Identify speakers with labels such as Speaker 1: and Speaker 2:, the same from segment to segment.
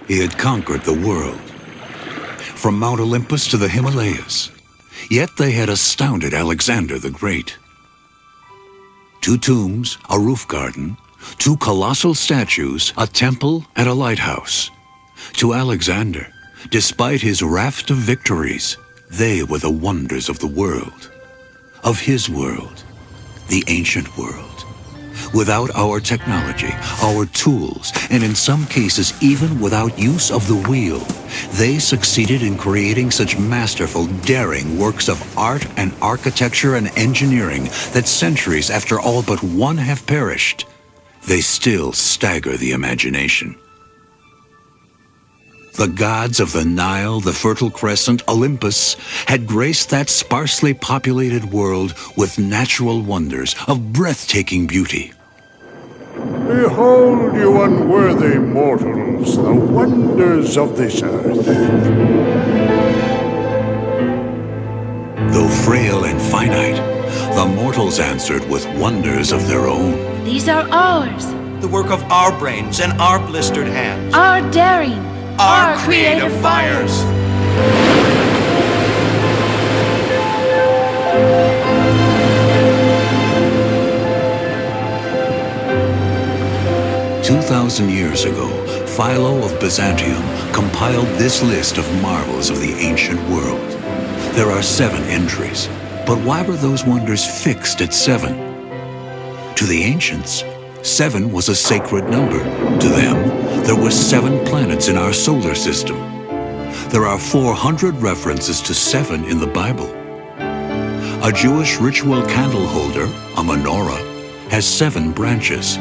Speaker 1: He had conquered the world, from Mount Olympus to the Himalayas. Yet they had astounded Alexander the Great. 2 tombs, a roof garden, 2 colossal statues, a temple, and a lighthouse. To Alexander, despite his raft of victories, they were the wonders of the world, of his world, the ancient world. Without our technology, our tools, and in some cases even without use of the wheel, they succeeded in creating such masterful, daring works of art and architecture and engineering that centuries after all but one have perished, they still stagger the imagination. The gods of the Nile, the Fertile Crescent, Olympus, had graced that sparsely populated world with natural wonders of breathtaking beauty.
Speaker 2: Behold, you unworthy mortals, the wonders of this earth.
Speaker 1: Though frail and finite, the mortals answered with wonders of their own.
Speaker 3: These are ours.
Speaker 4: The work of our brains and our blistered hands.
Speaker 3: Our daring.
Speaker 4: Our creative fires.
Speaker 1: 2,000 years ago, Philo of Byzantium compiled this list of marvels of the ancient world. There are 7 entries, but why were those wonders fixed at 7? To the ancients, 7 was a sacred number. To them, there were 7 planets in our solar system. There are 400 references to 7 in the Bible. A Jewish ritual candle holder, a menorah, has 7 branches.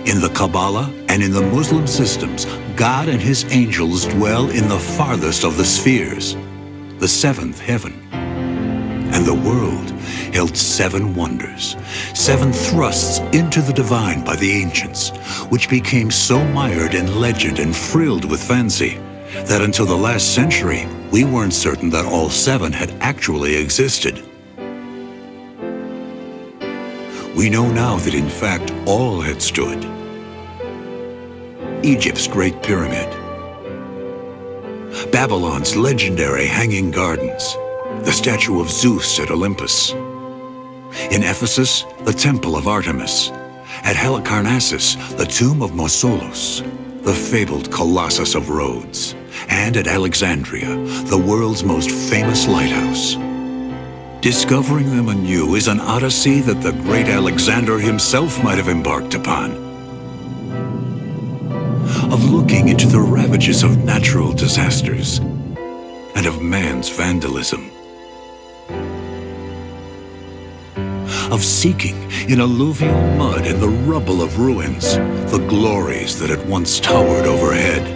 Speaker 1: In the Kabbalah and in the Muslim systems, God and his angels dwell in the farthest of the spheres, the 7th heaven. And the world held 7 wonders, 7 thrusts into the divine by the ancients, which became so mired in legend and frilled with fancy that until the last century, we weren't certain that all 7 had actually existed. We know now that in fact all had stood. Egypt's Great Pyramid, Babylon's legendary Hanging Gardens, the statue of Zeus at Olympus. In Ephesus, the Temple of Artemis. At Halicarnassus, the tomb of Mausolus, the fabled Colossus of Rhodes. And at Alexandria, the world's most famous lighthouse. Discovering them anew is an odyssey that the great Alexander himself might have embarked upon. Of looking into the ravages of natural disasters and of man's vandalism. Of seeking in alluvial mud and the rubble of ruins the glories that had once towered overhead.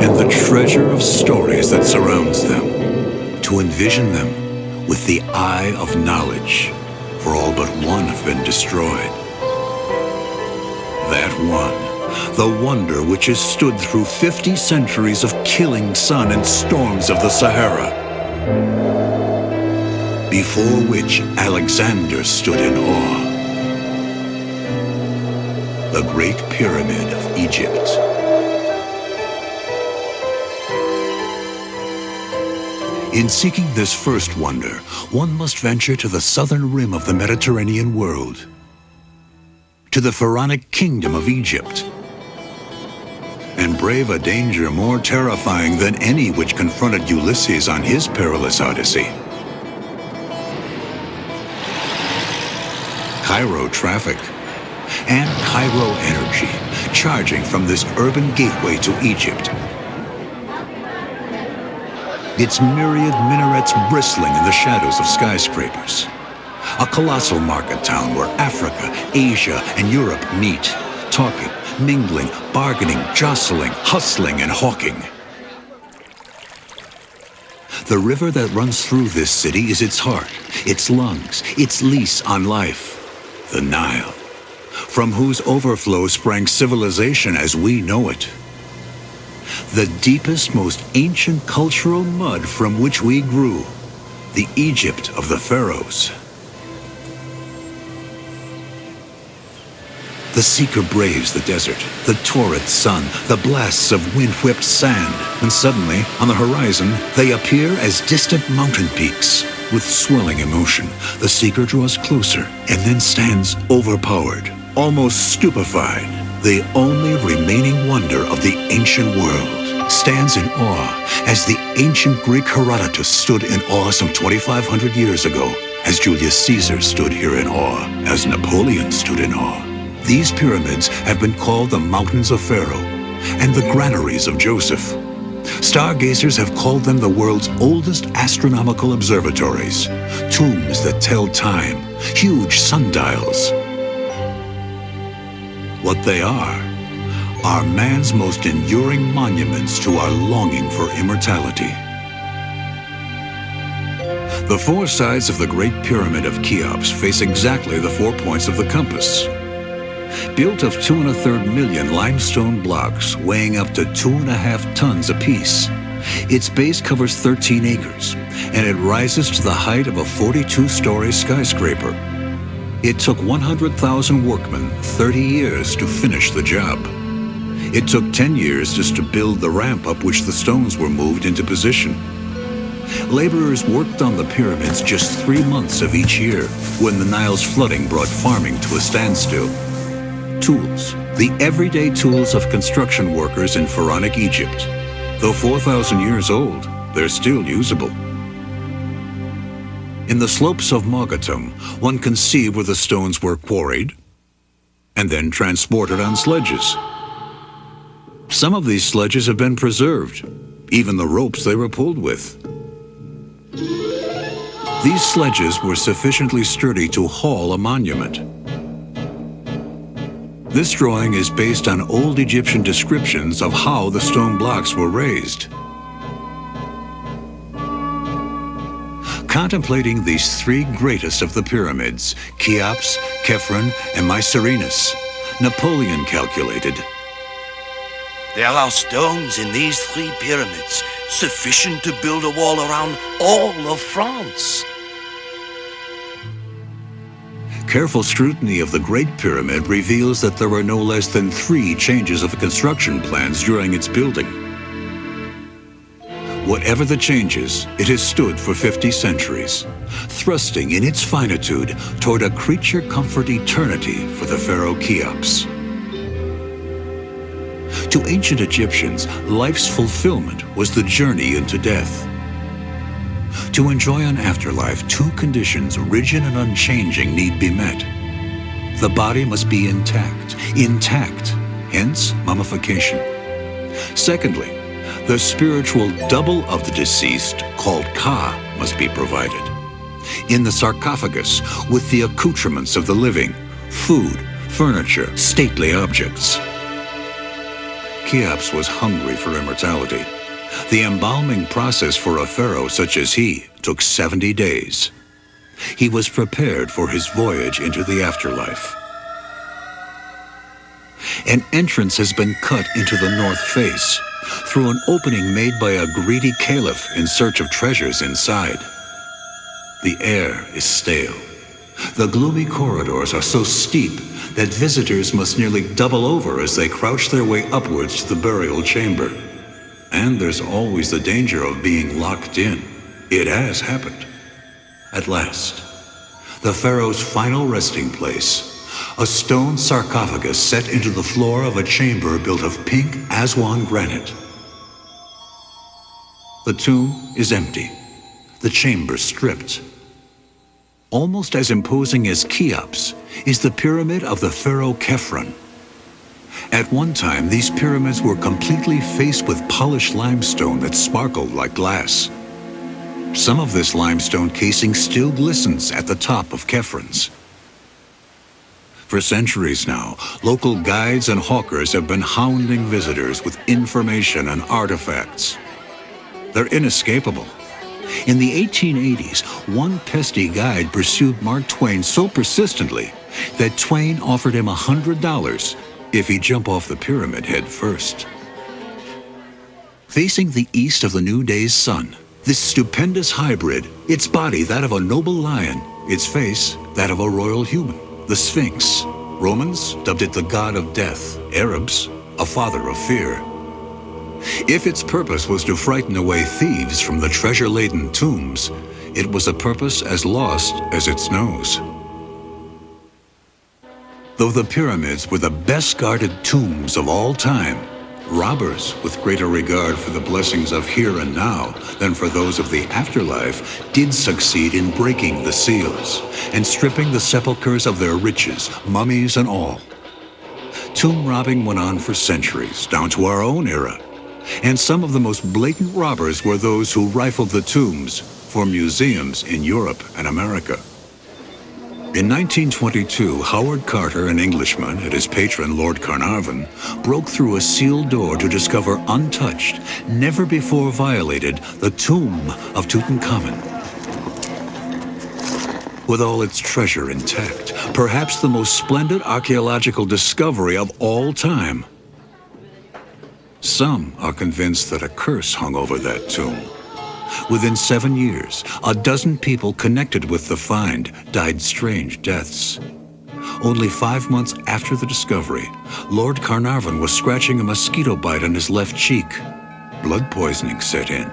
Speaker 1: And the treasure of stories that surrounds them, to envision them with the eye of knowledge, for all but one have been destroyed. That one, the wonder which has stood through 50 centuries of killing sun and storms of the Sahara, before which Alexander stood in awe. The Great Pyramid of Egypt. In seeking this first wonder, one must venture to the southern rim of the Mediterranean world, to the pharaonic kingdom of Egypt, and brave a danger more terrifying than any which confronted Ulysses on his perilous odyssey. Cairo traffic and Cairo energy charging from this urban gateway to Egypt. Its myriad minarets bristling in the shadows of skyscrapers. A colossal market town where Africa, Asia, and Europe meet, talking, mingling, bargaining, jostling, hustling, and hawking. The river that runs through this city is its heart, its lungs, its lease on life, the Nile, from whose overflow sprang civilization as we know it. The deepest, most ancient cultural mud from which we grew, the Egypt of the pharaohs. The seeker braves the desert, the torrid sun, the blasts of wind-whipped sand, and suddenly, on the horizon, they appear as distant mountain peaks. With swelling emotion, the seeker draws closer and then stands overpowered, almost stupefied. The only remaining wonder of the ancient world stands in awe as the ancient Greek Herodotus stood in awe some 2,500 years ago, as Julius Caesar stood here in awe, as Napoleon stood in awe. These pyramids have been called the Mountains of Pharaoh and the Granaries of Joseph. Stargazers have called them the world's oldest astronomical observatories, tombs that tell time, huge sundials. What they are man's most enduring monuments to our longing for immortality. The four sides of the Great Pyramid of Cheops face exactly the 4 points of the compass. Built of 2 1/3 million limestone blocks weighing up to 2.5 tons apiece, its base covers 13 acres, and it rises to the height of a 42-story skyscraper. It took 100,000 workmen 30 years to finish the job. It took 10 years just to build the ramp up which the stones were moved into position. Laborers worked on the pyramids just 3 months of each year when the Nile's flooding brought farming to a standstill. Tools, the everyday tools of construction workers in pharaonic Egypt. Though 4,000 years old, they're still usable. In the slopes of Mogottum, one can see where the stones were quarried and then transported on sledges. Some of these sledges have been preserved, even the ropes they were pulled with. These sledges were sufficiently sturdy to haul a monument. This drawing is based on old Egyptian descriptions of how the stone blocks were raised. Contemplating these three greatest of the pyramids, Cheops, Khephren, and Mycerinus, Napoleon calculated,
Speaker 4: There are stones in these 3 pyramids sufficient to build a wall around all of France.
Speaker 1: Careful scrutiny of the Great Pyramid reveals that there were no less than 3 changes of construction plans during its building. Whatever the changes, it has stood for 50 centuries, thrusting in its finitude toward a creature comfort eternity for the pharaoh Cheops. To ancient Egyptians, life's fulfillment was the journey into death. To enjoy an afterlife, 2 conditions, rigid and unchanging, need be met. The body must be intact, hence mummification. Secondly, the spiritual double of the deceased, called Ka, must be provided. In the sarcophagus, with the accoutrements of the living, food, furniture, stately objects. Cheops was hungry for immortality. The embalming process for a pharaoh such as he took 70 days. He was prepared for his voyage into the afterlife. An entrance has been cut into the north face, through an opening made by a greedy caliph in search of treasures inside. The air is stale. The gloomy corridors are so steep that visitors must nearly double over as they crouch their way upwards to the burial chamber. And there's always the danger of being locked in. It has happened. At last, the pharaoh's final resting place, a stone sarcophagus set into the floor of a chamber built of pink Aswan granite. The tomb is empty, the chamber stripped. Almost as imposing as Cheops is the pyramid of the pharaoh Khephren. At one time, these pyramids were completely faced with polished limestone that sparkled like glass. Some of this limestone casing still glistens at the top of Khephrens. For centuries now, local guides and hawkers have been hounding visitors with information and artifacts. They're inescapable. In the 1880s, one pesky guide pursued Mark Twain so persistently that Twain offered him $100 if he'd jump off the pyramid head first. Facing the east of the new day's sun, this stupendous hybrid, its body that of a noble lion, its face that of a royal human, the Sphinx, Romans dubbed it the god of death, Arabs, a father of fear. If its purpose was to frighten away thieves from the treasure-laden tombs, it was a purpose as lost as its nose. Though the pyramids were the best-guarded tombs of all time, robbers with greater regard for the blessings of here and now than for those of the afterlife did succeed in breaking the seals and stripping the sepulchres of their riches, mummies and all. Tomb robbing went on for centuries, down to our own era. And some of the most blatant robbers were those who rifled the tombs for museums in Europe and America. In 1922, Howard Carter, an Englishman, and his patron Lord Carnarvon, broke through a sealed door to discover untouched, never before violated, the tomb of Tutankhamun. With all its treasure intact, perhaps the most splendid archaeological discovery of all time. Some are convinced that a curse hung over that tomb. Within 7 years, a dozen people connected with the find died strange deaths. Only 5 months after the discovery, Lord Carnarvon was scratching a mosquito bite on his left cheek. Blood poisoning set in.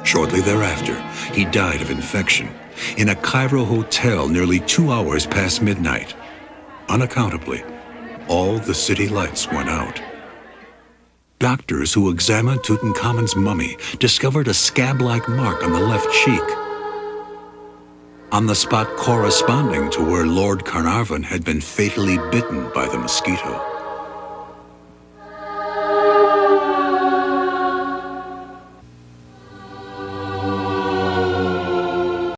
Speaker 1: Shortly thereafter, he died of infection in a Cairo hotel nearly 2 hours past midnight. Unaccountably, all the city lights went out. Doctors who examined Tutankhamun's mummy discovered a scab-like mark on the left cheek, on the spot corresponding to where Lord Carnarvon had been fatally bitten by the mosquito.